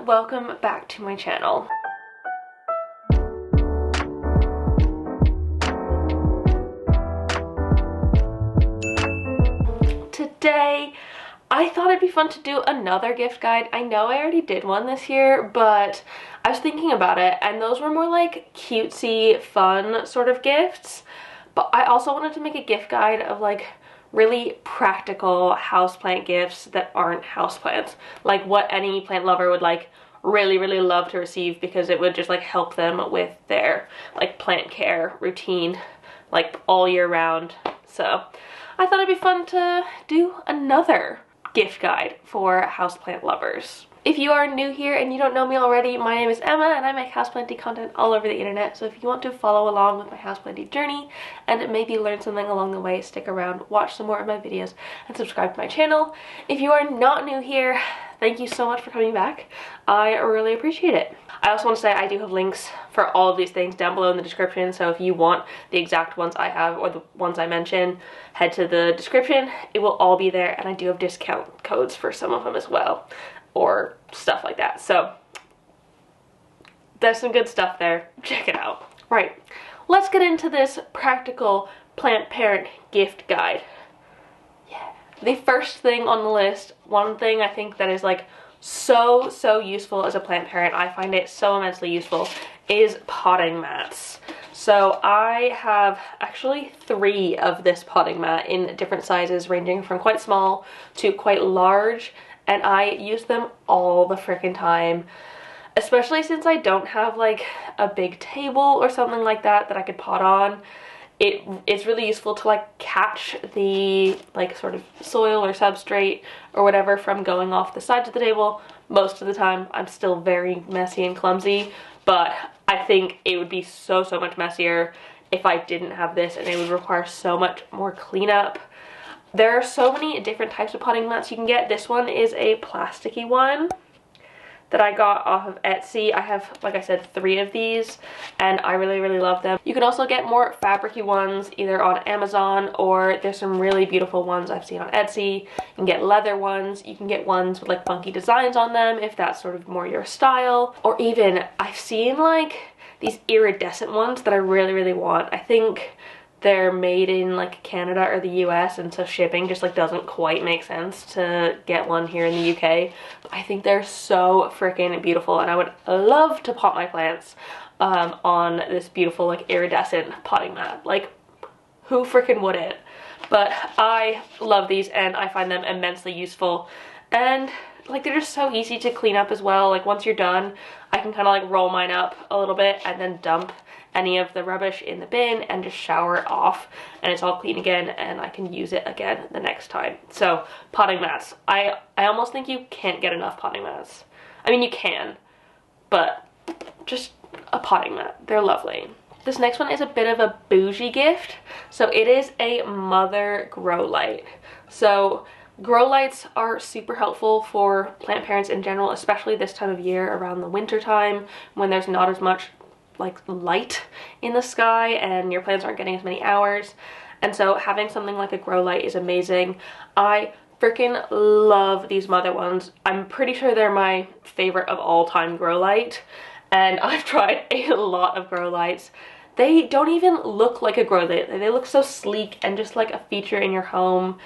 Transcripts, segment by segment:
welcome back to my channel. Today, I thought it'd be fun to do another gift guide. I know I already did one this year, but I was thinking about it, and those were more like cutesy, fun sort of gifts. But I also wanted to make a gift guide of like really practical houseplant gifts that aren't houseplants. Like what any plant lover would like really love to receive, because it would just like help them with their like plant care routine like all year round. So I thought it'd be fun to do another gift guide for houseplant lovers. If you are new here and you don't know me already, my name is Emma and I make houseplanty content all over the internet. So if you want to follow along with my houseplanty journey and maybe learn something along the way, stick around, watch some more of my videos, and subscribe to my channel. If you are not new here, thank you so much for coming back. I really appreciate it. I also want to say I do have links for all of these things down below in the description, so if you want the exact ones I have or the ones I mention, head to the description. It will all be there, and I do have discount codes for some of them as well, or stuff like that. So there's some good stuff there. Check it out. Right, let's get into this practical plant parent gift guide. Yeah. The first thing on the list, one thing I think that is like so useful as a plant parent, I find it so immensely useful, is potting mats. So I have actually 3 of this potting mat in different sizes, ranging from quite small to quite large, and I use them all the freaking time, especially since I don't have like a big table or something like that I could pot on. It's really useful to like catch the like sort of soil or substrate or whatever from going off the sides of the table. Most of the time I'm still very messy and clumsy, but I think it would be so much messier if I didn't have this, and it would require so much more cleanup. There are so many different types of potting mats you can get. This one is a plasticky one that I got off of Etsy. I have, like I said, 3 of these, and I really love them. You can also get more fabricy ones either on Amazon, or there's some really beautiful ones I've seen on Etsy. You can get leather ones. You can get ones with like funky designs on them if that's sort of more your style. Or even I've seen like these iridescent ones that I really want. I think they're made in like Canada or the US, and so shipping just like doesn't quite make sense to get one here in the UK. But I think they're so freaking beautiful, and I would love to pot my plants on this beautiful like iridescent potting mat. Like, who freaking wouldn't? But I love these, and I find them immensely useful, and like they're just so easy to clean up as well. Like once you're done, I can kind of like roll mine up a little bit and then dump any of the rubbish in the bin and just shower it off, and it's all clean again, and I can use it again the next time. So potting mats, I almost think you can't get enough potting mats. I mean, you can, but just a potting mat, they're lovely. This next one is a bit of a bougie gift. So it is a mother grow light. So grow lights are super helpful for plant parents in general, especially this time of year around the winter time when there's not as much like light in the sky and your plants aren't getting as many hours. And so having something like a grow light is amazing. I freaking love these mother ones. I'm pretty sure they're my favorite of all time grow light, and I've tried a lot of grow lights. They don't even look like a grow light. They look so sleek and just like a feature in your home,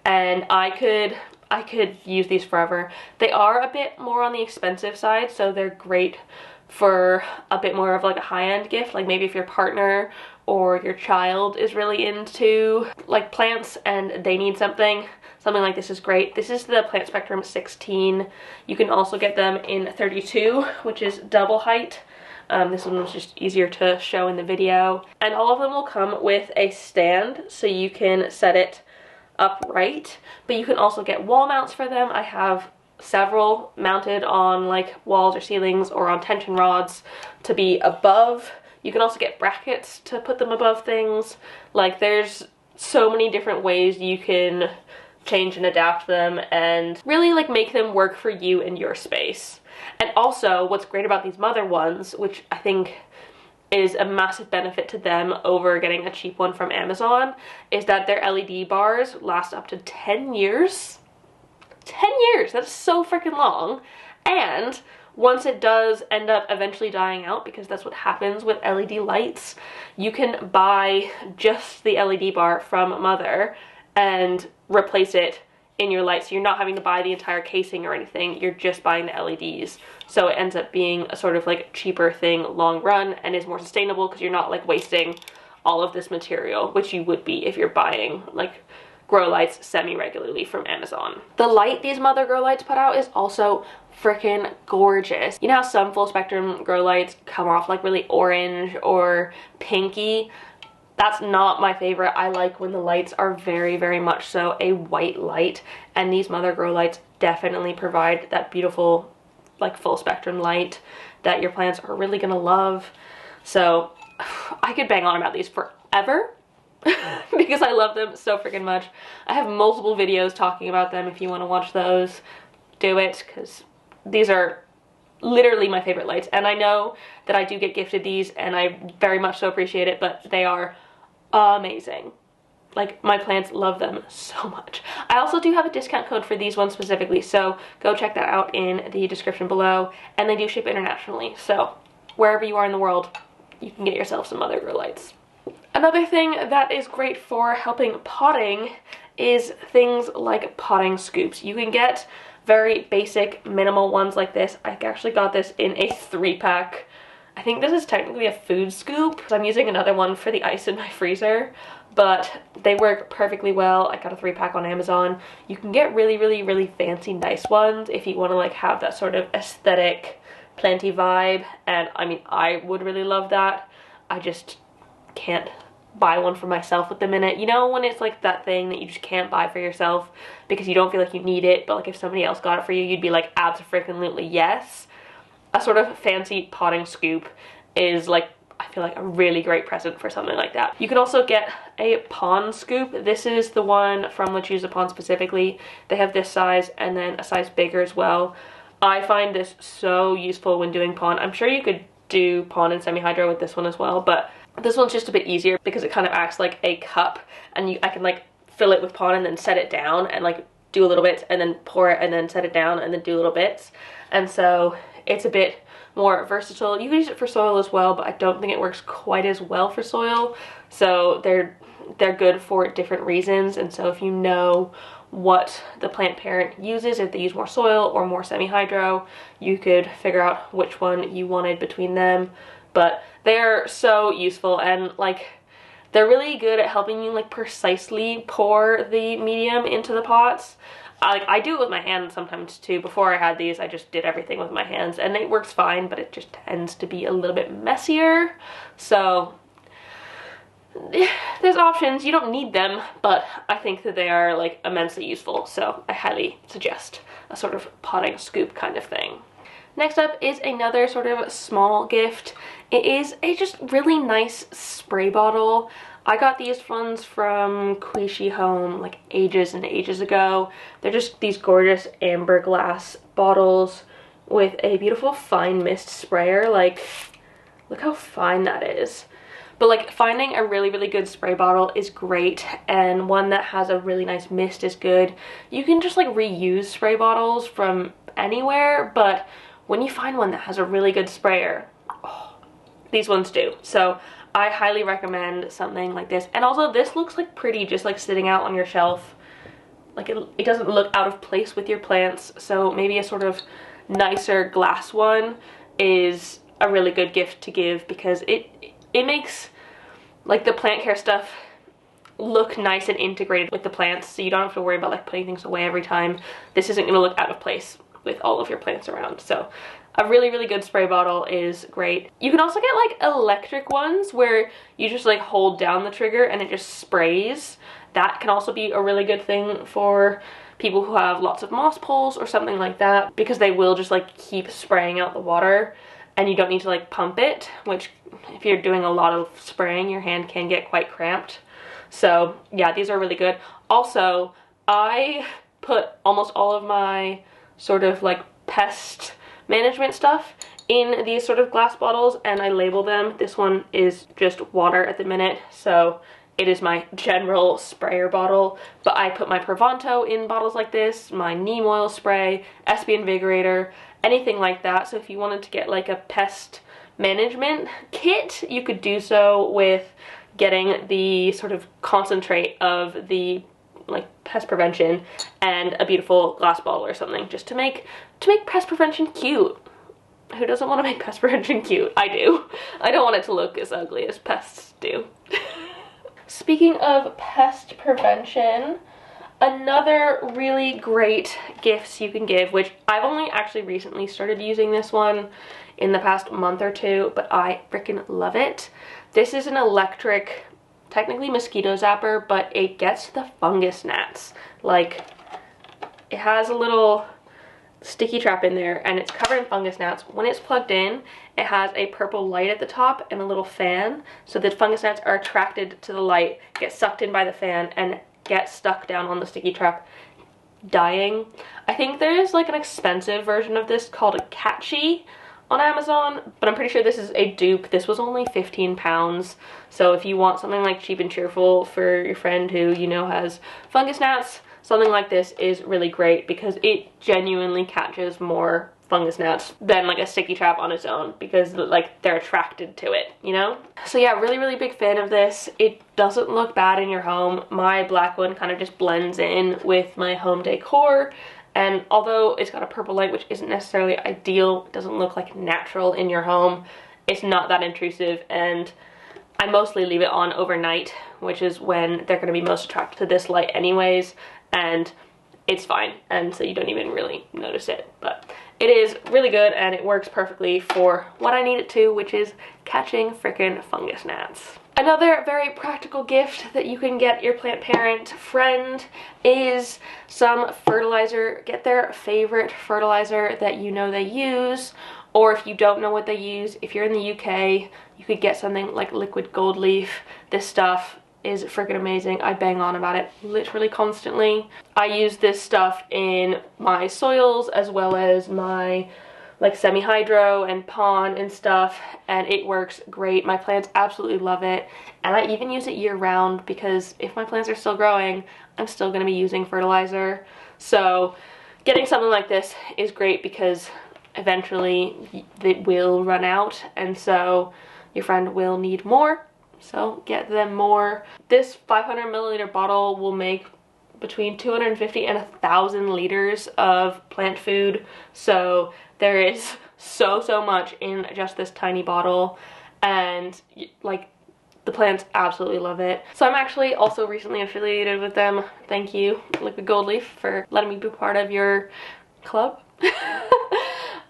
and I could use these forever. They are a bit more on the expensive side, so they're great for a bit more of like a high-end gift, like maybe if your partner or your child is really into like plants and they need something like this is great. This is the Plant Spectrum 16. You can also get them in 32, which is double height. This one was just easier to show in the video. And all of them will come with a stand, so you can set it upright, but you can also get wall mounts for them. I have several mounted on like walls or ceilings or on tension rods to be above. You can also get brackets to put them above things. Like there's so many different ways you can change and adapt them and really like make them work for you and your space. And also what's great about these mother ones, which I think is a massive benefit to them over getting a cheap one from Amazon, is that their LED bars last up to 10 years. 10 years, that's so freaking long. And once it does end up eventually dying out, because that's what happens with LED lights, you can buy just the LED bar from Mother and replace it in your light. So you're not having to buy the entire casing or anything, you're just buying the LEDs. So it ends up being a sort of like cheaper thing long run, and is more sustainable because you're not like wasting all of this material, which you would be if you're buying like grow lights semi-regularly from Amazon. The light these Mother grow lights put out is also freaking gorgeous. You know how some full spectrum grow lights come off like really orange or pinky? That's not my favorite. I like when the lights are very, very much so a white light, and these Mother grow lights definitely provide that beautiful like full spectrum light that your plants are really gonna love. So I could bang on about these forever because I love them so freaking much. I have multiple videos talking about them. If you want to watch those, do it, because these are literally my favorite lights. And I know that I do get gifted these, and I very much so appreciate it, but they are amazing. Like, my plants love them so much. I also do have a discount code for these ones specifically, so go check that out in the description below. And they do ship internationally, so wherever you are in the world, you can get yourself some Mother grow lights. Another thing that is great for helping potting is things like potting scoops. You can get very basic minimal ones like this. I actually got this in a 3-pack. I think this is technically a food scoop. I'm using another one for the ice in my freezer, but they work perfectly well. I got a 3-pack on Amazon. You can get really, really, really fancy, nice ones if you want to like have that sort of aesthetic planty vibe. And I mean, I would really love that. I just can't buy one for myself at the minute. You know, when it's like that thing that you just can't buy for yourself because you don't feel like you need it, but like if somebody else got it for you, you'd be like, abso-freaking-lutely yes. A sort of fancy potting scoop is like, I feel like a really great present for something like that. You can also get a Pon Scoop. This is the one from Lechuza Pon specifically. They have this size and then a size bigger as well. I find this so useful when doing pon. I'm sure you could do pon and semi-hydro with this one as well, but this one's just a bit easier because it kind of acts like a cup, and I can like fill it with pon and then set it down and like do a little bit and then pour it and then set it down and then do little bits. And so it's a bit more versatile. You can use it for soil as well, but I don't think it works quite as well for soil. So they're good for different reasons. And so if you know what the plant parent uses, if they use more soil or more semi-hydro, you could figure out which one you wanted between them. But they're so useful, and like they're really good at helping you like precisely pour the medium into the pots. I do it with my hands sometimes too. Before I had these, I just did everything with my hands, and it works fine, but it just tends to be a little bit messier. So there's options. You don't need them, but I think that they are like immensely useful, so I highly suggest a sort of potting scoop kind of thing. Next up is another sort of small gift. It is a just really nice spray bottle. I got these ones from Quishi Home like ages and ages ago. They're just these gorgeous amber glass bottles with a beautiful fine mist sprayer. Like, look how fine that is. But like finding a really, really good spray bottle is great, and one that has a really nice mist is good. You can just like reuse spray bottles from anywhere, but when you find one that has a really good sprayer, oh, these ones do. So I highly recommend something like this. And also this looks like pretty just like sitting out on your shelf. Like it doesn't look out of place with your plants. So maybe a sort of nicer glass one is a really good gift to give, because it makes like the plant care stuff look nice and integrated with the plants, so you don't have to worry about like putting things away every time. This isn't going to look out of place with all of your plants around. So a really, really good spray bottle is great. You can also get like electric ones where you just like hold down the trigger and it just sprays. That can also be a really good thing for people who have lots of moss poles or something like that, because they will just like keep spraying out the water and you don't need to like pump it, which if you're doing a lot of spraying, your hand can get quite cramped. So yeah, these are really good. Also, I put almost all of my sort of like pest management stuff in these sort of glass bottles, and I label them. This one is just water at the minute, so it is my general sprayer bottle, but I put my Provanto in bottles like this, my neem oil spray, SP Invigorator, anything like that. So if you wanted to get like a pest management kit, you could do so with getting the sort of concentrate of the like pest prevention and a beautiful glass bottle or something, just to make pest prevention cute. Who doesn't want to make pest prevention cute? I do. I don't want it to look as ugly as pests do. Speaking of pest prevention, another really great gifts you can give, which I've only actually recently started using this one in the past month or two, but I freaking love it. This is an electric, technically mosquito zapper, but it gets the fungus gnats. Like, it has a little sticky trap in there and it's covered in fungus gnats. When it's plugged in, it has a purple light at the top and a little fan, so the fungus gnats are attracted to the light, get sucked in by the fan, and get stuck down on the sticky trap, dying. I think there's like an expensive version of this called a Catchy on Amazon, but I'm pretty sure this is a dupe. This was only £15, so if you want something like cheap and cheerful for your friend who you know has fungus gnats, something like this is really great because it genuinely catches more fungus gnats than like a sticky trap on its own, because like they're attracted to it, you know? So yeah, really big fan of this. It doesn't look bad in your home. My black one kind of just blends in with my home decor, and although it's got a purple light, which isn't necessarily ideal, it doesn't look like natural in your home, it's not that intrusive, and I mostly leave it on overnight, which is when they're going to be most attracted to this light anyways, and it's fine, and so you don't even really notice it. But it is really good and it works perfectly for what I need it to, which is catching frickin' fungus gnats. Another very practical gift that you can get your plant parent friend is some fertilizer. Get their favorite fertilizer that you know they use, or if you don't know what they use, if you're in the UK, you could get something like liquid gold leaf. This stuff is freaking amazing. I bang on about it literally constantly. I use this stuff in my soils as well as my like semi-hydro and pond and stuff, and it works great. My plants absolutely love it, and I even use it year-round because if my plants are still growing, I'm still going to be using fertilizer. So getting something like this is great because eventually it will run out, and so your friend will need more, so get them more. This 500 milliliter bottle will make between 250 and 1,000 liters of plant food, so there is so much in just this tiny bottle, and like the plants absolutely love it. So I'm actually also recently affiliated with them. Thank you, Liquid Gold Leaf, for letting me be part of your club.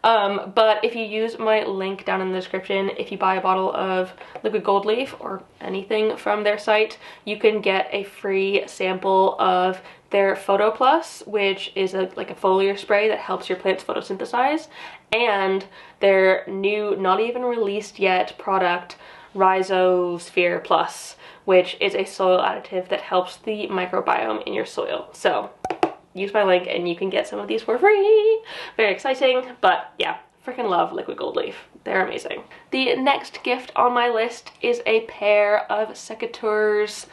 But if you use my link down in the description, if you buy a bottle of Liquid Gold Leaf or anything from their site, you can get a free sample of their Photo Plus, which is like a foliar spray that helps your plants photosynthesize, and their new, not even released yet product, Rhizosphere Plus, which is a soil additive that helps the microbiome in your soil. So use my link and you can get some of these for free. Very exciting, but yeah, freaking love Liquid Gold Leaf. They're amazing. The next gift on my list is a pair of secateurs.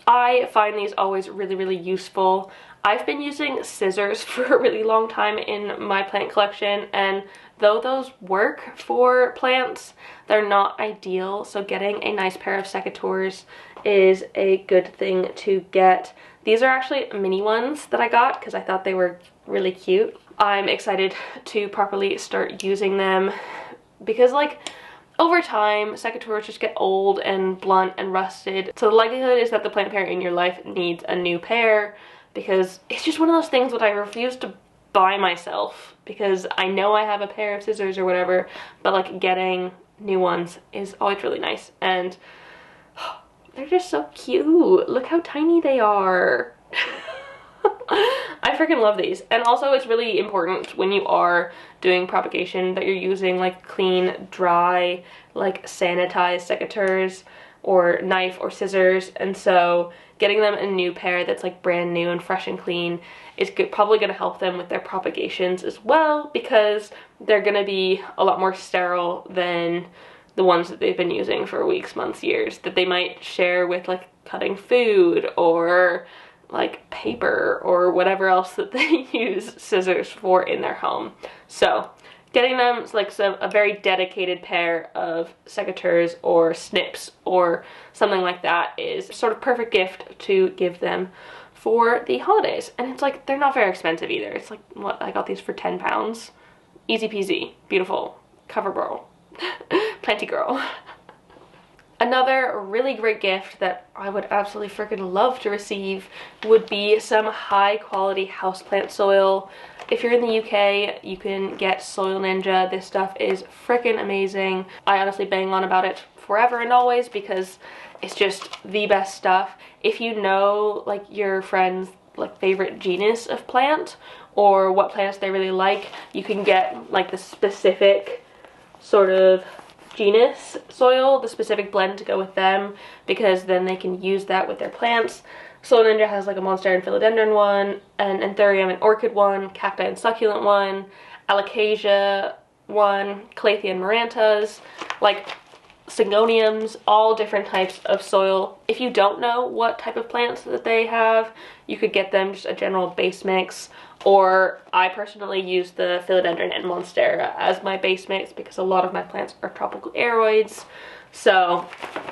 I find these always really useful. I've been using scissors for a really long time in my plant collection, and though those work for plants, they're not ideal, so getting a nice pair of secateurs is a good thing to get. These are actually mini ones that I got because I thought they were really cute. I'm excited to properly start using them because, like, over time, secateurs just get old and blunt and rusted. So the likelihood is that the plant parent in your life needs a new pair, because it's just one of those things that I refuse to buy myself because I know I have a pair of scissors or whatever, but like getting new ones is always really nice, and they're just so cute. Look how tiny they are. I freaking love these. And also it's really important when you are doing propagation that you're using like clean, dry, like sanitized secateurs or knife or scissors, and so getting them a new pair that's like brand new and fresh and clean is probably going to help them with their propagations as well, because they're going to be a lot more sterile than the ones that they've been using for weeks, months, years, that they might share with like cutting food or like paper or whatever else that they use scissors for in their home. So Getting them like a very dedicated pair of secateurs or snips or something like that is sort of perfect gift to give them for the holidays. And it's like, they're not very expensive either. It's like, what, I got these for £10. Easy peasy, beautiful, cover girl, plenty girl. Another really great gift that I would absolutely freaking love to receive would be some high quality houseplant soil. If you're in the UK, you can get Soil Ninja. This stuff is freaking amazing. I honestly bang on about it forever and always because it's just the best stuff. If you know like your friend's like favorite genus of plant or what plants they really like, you can get like the specific sort of genus soil, the specific blend to go with them, because then they can use that with their plants. Soil Ninja has like a monstera and philodendron one, an anthurium and orchid one, cacti and succulent one, alocasia one, calathea and marantas, like syngoniums, all different types of soil. If you don't know what type of plants that they have, you could get them just a general base mix, or I personally use the philodendron and monstera as my base mix because a lot of my plants are tropical aeroids. So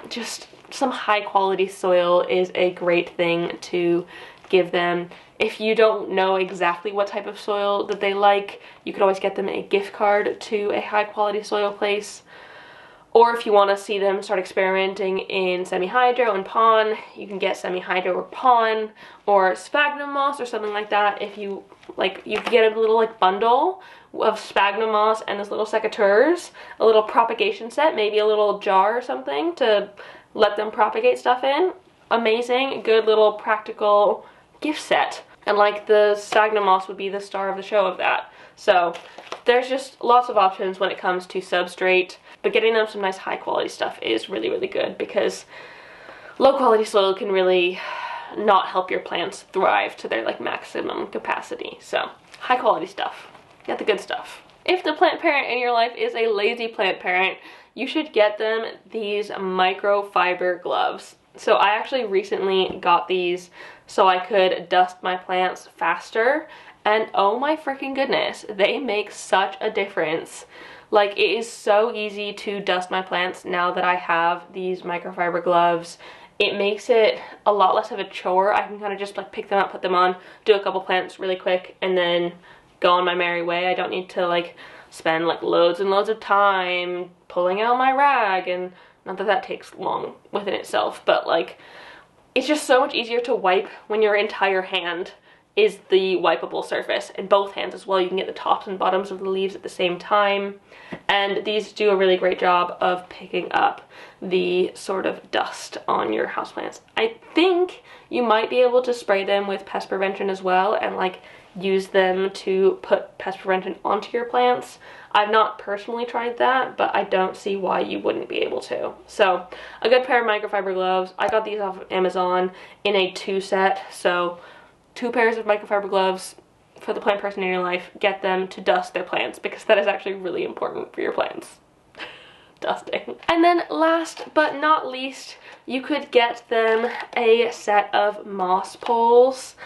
just some high quality soil is a great thing to give them. If you don't know exactly what type of soil that they like, you could always get them a gift card to a high quality soil place. Or if you want to see them start experimenting in semi-hydro and pon, you can get semi-hydro or pon or sphagnum moss or something like that. If you like, you can get a little like bundle of sphagnum moss and this little secateurs, a little propagation set, maybe a little jar or something to let them propagate stuff in. Amazing, good little practical gift set. And like the sphagnum moss would be the star of the show of that. So there's just lots of options when it comes to substrate, but getting them some nice high quality stuff is really, really good because low quality soil can really not help your plants thrive to their like maximum capacity. So high quality stuff, get the good stuff. If the plant parent in your life is a lazy plant parent, you should get them these microfiber gloves. So I actually recently got these so I could dust my plants faster, and oh my freaking goodness, they make such a difference. Like, it is so easy to dust my plants now that I have these microfiber gloves. It makes it a lot less of a chore. I can kind of just like pick them up, put them on, do a couple plants really quick, and then go on my merry way. I don't need to like spend like loads and loads of time pulling out my rag, and not that that takes long within itself, but like it's just so much easier to wipe when your entire hand is the wipeable surface, and both hands as well. You can get the tops and bottoms of the leaves at the same time, and these do a really great job of picking up the sort of dust on your houseplants. I think you might be able to spray them with pest prevention as well and like use them to put pest prevention onto your plants. I've not personally tried that, but I don't see why you wouldn't be able to. So a good pair of microfiber gloves. I got these off of Amazon in a 2 set, so 2 pairs of microfiber gloves for the plant person in your life. Get them to dust their plants because that is actually really important for your plants. Dusting. And then last but not least, you could get them a set of moss poles.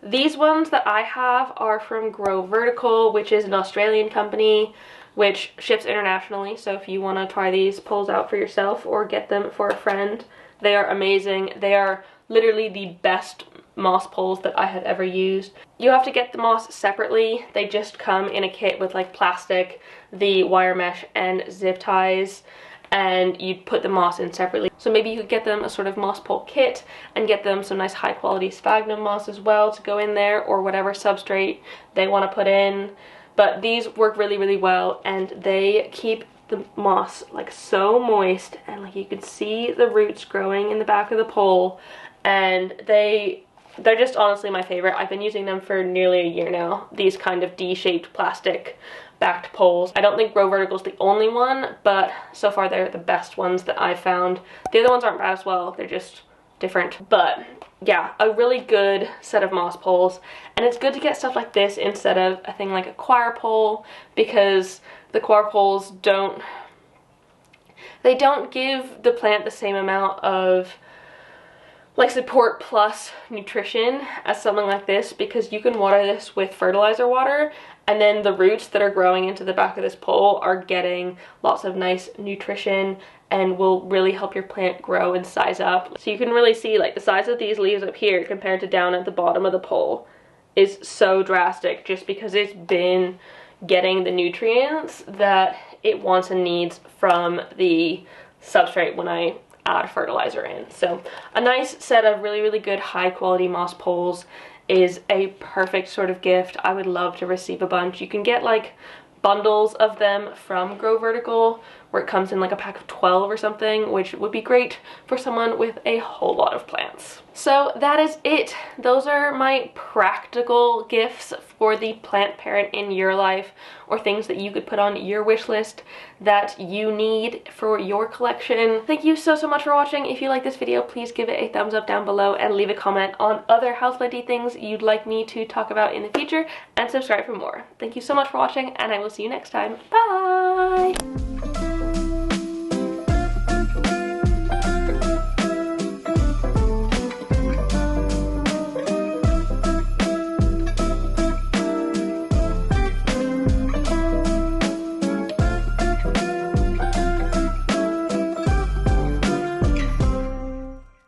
These ones that I have are from Grow Vertical, which is an Australian company which ships internationally. So if you want to try these poles out for yourself or get them for a friend, they are amazing. They are literally the best moss poles that I have ever used. You have to get the moss separately. They just come in a kit with like plastic, the wire mesh, and zip ties, and you put the moss in separately. So maybe you could get them a sort of moss pole kit and get them some nice high quality sphagnum moss as well to go in there, or whatever substrate they want to put in. But these work really, really well, and they keep the moss like so moist, and like you can see the roots growing in the back of the pole, and they're just honestly my favorite. I've been using them for nearly a year now, these kind of D-shaped plastic backed poles. I don't think Grow Vertical is the only one, but so far they're the best ones that I've found. The other ones aren't bad as well, they're just different. But yeah, a really good set of moss poles, and it's good to get stuff like this instead of a thing like a coir pole, because the coir poles don't give the plant the same amount of like support plus nutrition as something like this, because you can water this with fertilizer water And then the roots that are growing into the back of this pole are getting lots of nice nutrition and will really help your plant grow and size up. So you can really see like the size of these leaves up here compared to down at the bottom of the pole is so drastic, just because it's been getting the nutrients that it wants and needs from the substrate when I add fertilizer in. So a nice set of really, really good high quality moss poles is a perfect sort of gift. I would love to receive a bunch. You can get like bundles of them from Grow Vertical, where it comes in like a pack of 12 or something, which would be great for someone with a whole lot of plants. So that is it. Those are my practical gifts for the plant parent in your life, or things that you could put on your wish list that you need for your collection. Thank you so much for watching. If you like this video, please give it a thumbs up down below and leave a comment on other houseplanty things you'd like me to talk about in the future, and subscribe for more. Thank you so much for watching, and I will see you next time. Bye!